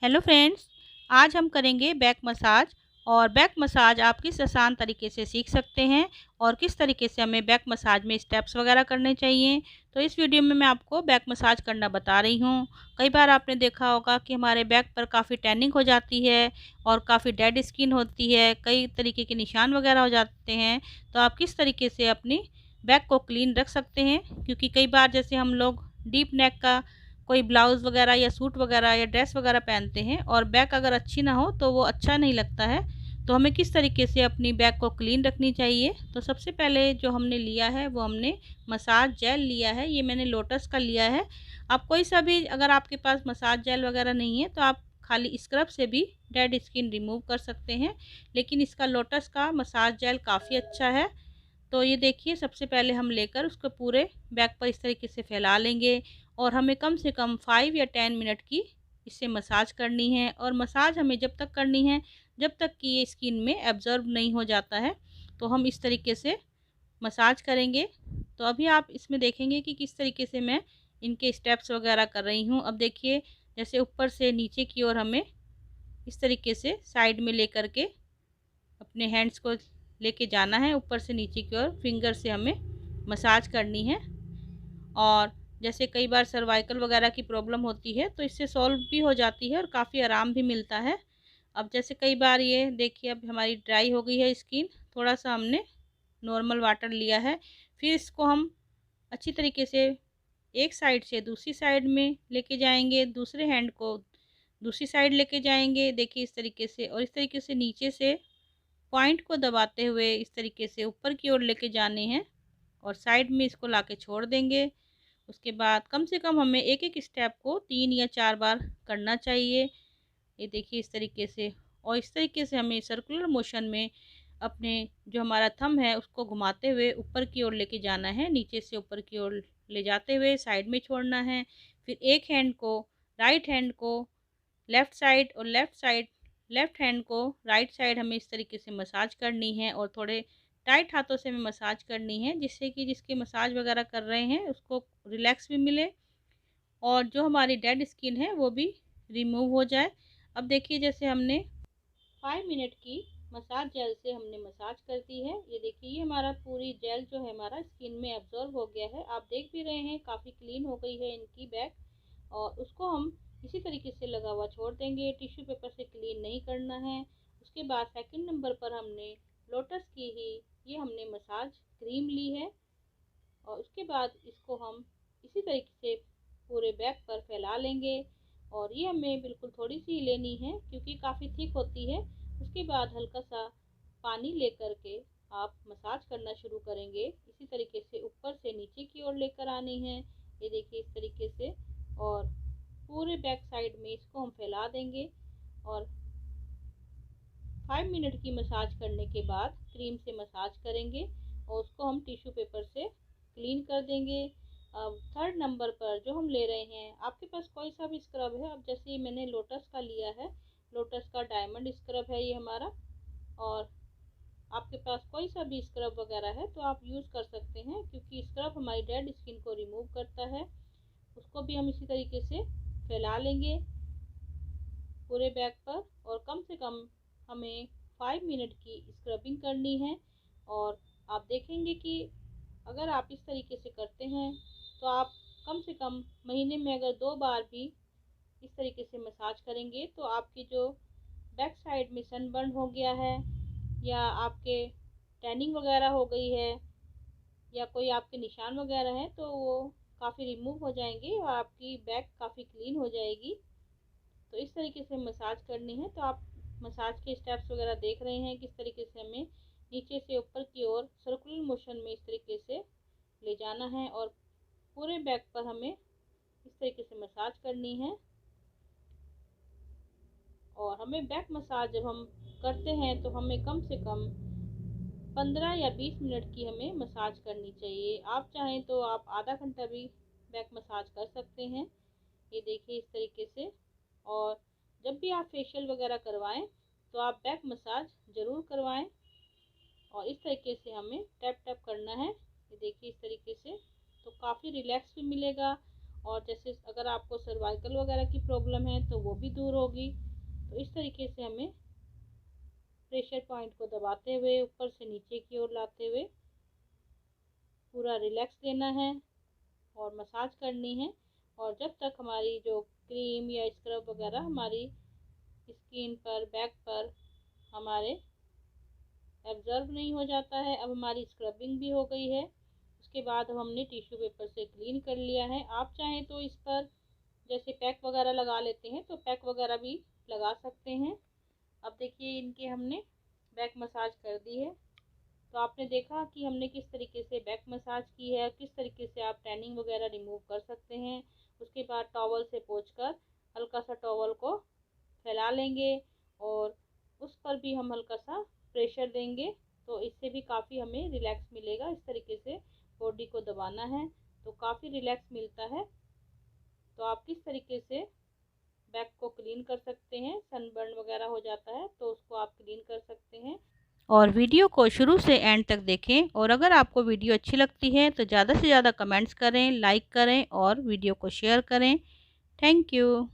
Hello friends, आज हम करेंगे बैक मसाज। और बैक मसाज आप किस आसान तरीके से सीख सकते हैं और किस तरीके से हमें बैक मसाज में स्टेप्स वगैरह करने चाहिए। तो इस वीडियो में मैं आपको बैक मसाज करना बता रही हूँ। कई बार आपने देखा होगा कि हमारे बैक पर काफ़ी टैनिंग हो जाती है और काफ़ी डेड स्किन होती है, कई तरीके के निशान वगैरह हो जाते हैं। तो आप किस तरीके से अपनी बैक को क्लीन रख सकते हैं, क्योंकि कई बार जैसे हम लोग डीप नेक का कोई ब्लाउज़ वगैरह या सूट वगैरह या ड्रेस वगैरह पहनते हैं और बैक अगर अच्छी ना हो तो वो अच्छा नहीं लगता है। तो हमें किस तरीके से अपनी बैक को क्लीन रखनी चाहिए। तो सबसे पहले जो हमने लिया है वो हमने मसाज जेल लिया है। ये मैंने लोटस का लिया है। आप कोई सा भी, अगर आपके पास मसाज जेल वगैरह नहीं है तो आप खाली स्क्रब से भी डेड स्किन रिमूव कर सकते हैं, लेकिन इसका लोटस का मसाज जेल काफ़ी अच्छा है। तो ये देखिए, सबसे पहले हम लेकर उसको पूरे बैक पर इस तरीके से फैला लेंगे और हमें कम से कम 5 या 10 मिनट की इससे मसाज करनी है। और मसाज हमें जब तक करनी है जब तक कि ये स्किन में एब्जॉर्ब नहीं हो जाता है। तो हम इस तरीके से मसाज करेंगे। तो अभी आप इसमें देखेंगे कि किस तरीके से मैं इनके स्टेप्स वगैरह कर रही हूँ। अब देखिए, जैसे ऊपर से नीचे की ओर हमें इस तरीके से साइड में लेकर के अपने हैंड्स को लेके जाना है, ऊपर से नीचे की ओर फिंगर से हमें मसाज करनी है। और जैसे कई बार सर्वाइकल वगैरह की प्रॉब्लम होती है तो इससे सॉल्व भी हो जाती है और काफ़ी आराम भी मिलता है। अब जैसे कई बार ये देखिए, अब हमारी ड्राई हो गई है स्किन, थोड़ा सा हमने नॉर्मल वाटर लिया है। फिर इसको हम अच्छी तरीके से एक साइड से दूसरी साइड में लेके जाएंगे, दूसरे हैंड को दूसरी साइड लेके जाएंगे, देखिए इस तरीके से। और इस तरीके से नीचे से पॉइंट को दबाते हुए इस तरीके से ऊपर की ओर लेके जाने हैं और साइड में इसको लाके छोड़ देंगे। उसके बाद कम से कम हमें एक एक स्टेप को 3 या 4 बार करना चाहिए। ये देखिए इस तरीके से। और इस तरीके से हमें सर्कुलर मोशन में अपने जो हमारा थंब है उसको घुमाते हुए ऊपर की ओर लेके जाना है, नीचे से ऊपर की ओर ले जाते हुए साइड में छोड़ना है। फिर एक हैंड को, राइट हैंड को लेफ़्ट साइड और लेफ़्ट हैंड को राइट साइड हमें इस तरीके से मसाज करनी है और थोड़े टाइट हाथों से हमें मसाज करनी है, जिससे कि जिसके मसाज वगैरह कर रहे हैं उसको रिलैक्स भी मिले और जो हमारी डेड स्किन है वो भी रिमूव हो जाए। अब देखिए, जैसे हमने 5 मिनट की मसाज जेल से हमने मसाज कर दी है। ये देखिए, ये हमारा पूरी जेल जो है हमारा स्किन में एब्जॉर्ब हो गया है। आप देख भी रहे हैं काफ़ी क्लीन हो गई है इनकी बैक। और उसको हम इसी तरीके से लगा हुआ छोड़ देंगे, टिश्यू पेपर से क्लीन नहीं करना है। उसके बाद सेकंड नंबर पर हमने लोटस की ही ये हमने मसाज क्रीम ली है और उसके बाद इसको हम इसी तरीके से पूरे बैक पर फैला लेंगे। और ये हमें बिल्कुल थोड़ी सी लेनी है क्योंकि काफ़ी थिक होती है। उसके बाद हल्का सा पानी लेकर के आप मसाज करना शुरू करेंगे। इसी तरीके से ऊपर से नीचे की ओर लेकर आनी है, ये देखिए इस तरीके से। और पूरे बैक साइड में इसको हम फैला देंगे और 5 मिनट की मसाज करने के बाद क्रीम से मसाज करेंगे और उसको हम टिश्यू पेपर से क्लीन कर देंगे। अब थर्ड नंबर पर जो हम ले रहे हैं, आपके पास कोई सा भी स्क्रब है। अब जैसे मैंने लोटस का लिया है, लोटस का डायमंड स्क्रब है ये हमारा। और आपके पास कोई सा भी स्क्रब वगैरह है तो आप यूज़ कर सकते हैं, क्योंकि स्क्रब हमारी डेड स्किन को रिमूव करता है। उसको भी हम इसी तरीके से फैला लेंगे पूरे बैक पर और कम से कम हमें 5 मिनट की स्क्रबिंग करनी है। और आप देखेंगे कि अगर आप इस तरीके से करते हैं तो आप कम से कम महीने में अगर 2 बार भी इस तरीके से मसाज करेंगे तो आपकी जो बैक साइड में सनबर्न हो गया है या आपके टैनिंग वगैरह हो गई है या कोई आपके निशान वगैरह हैं तो वो काफ़ी रिमूव हो जाएंगे और आपकी बैक काफ़ी क्लीन हो जाएगी। तो इस तरीके से मसाज करनी है। तो आप मसाज के स्टेप्स वगैरह देख रहे हैं किस तरीके से हमें नीचे से ऊपर की ओर सर्कुलर मोशन में इस तरीके से ले जाना है और पूरे बैक पर हमें इस तरीके से मसाज करनी है। और हमें बैक मसाज जब हम करते हैं तो हमें कम से कम 15 या 20 मिनट की हमें मसाज करनी चाहिए। आप चाहें तो आप आधा घंटा भी बैक मसाज कर सकते हैं, ये देखिए इस तरीके से। और जब भी आप फेशियल वगैरह करवाएं तो आप बैक मसाज ज़रूर करवाएं और इस तरीके से हमें टैप टैप करना है, ये देखिए इस तरीके से। तो काफ़ी रिलैक्स भी मिलेगा और जैसे अगर आपको सर्वाइकल वगैरह की प्रॉब्लम है तो वो भी दूर होगी। तो इस तरीके से हमें प्रेशर पॉइंट को दबाते हुए ऊपर से नीचे की ओर लाते हुए पूरा रिलैक्स लेना है और मसाज करनी है। और जब तक हमारी जो क्रीम या स्क्रब वगैरह हमारी स्किन पर, बैक पर हमारे एब्जॉर्ब नहीं हो जाता है। अब हमारी स्क्रबिंग भी हो गई है। उसके बाद हमने टिश्यू पेपर से क्लीन कर लिया है। आप चाहें तो इस पर जैसे पैक वगैरह लगा लेते हैं तो पैक वगैरह भी लगा सकते हैं। अब देखिए इनके हमने बैक मसाज कर दी है। तो आपने देखा कि हमने किस तरीके से बैक मसाज की है, किस तरीके से आप टैनिंग वगैरह रिमूव कर सकते हैं। उसके बाद टॉवल से पोंछकर हल्का सा टॉवल को फैला लेंगे और उस पर भी हम हल्का सा प्रेशर देंगे। तो इससे भी काफ़ी हमें रिलैक्स मिलेगा। इस तरीके से बॉडी को दबाना है तो काफ़ी रिलैक्स मिलता है। तो आप किस तरीके से बैक को क्लीन कर सकते हैं, सनबर्न वगैरह हो जाता है तो उसको आप क्लीन कर सकते हैं। और वीडियो को शुरू से एंड तक देखें। और अगर आपको वीडियो अच्छी लगती है तो ज़्यादा से ज़्यादा कमेंट्स करें, लाइक करें और वीडियो को शेयर करें। Thank you.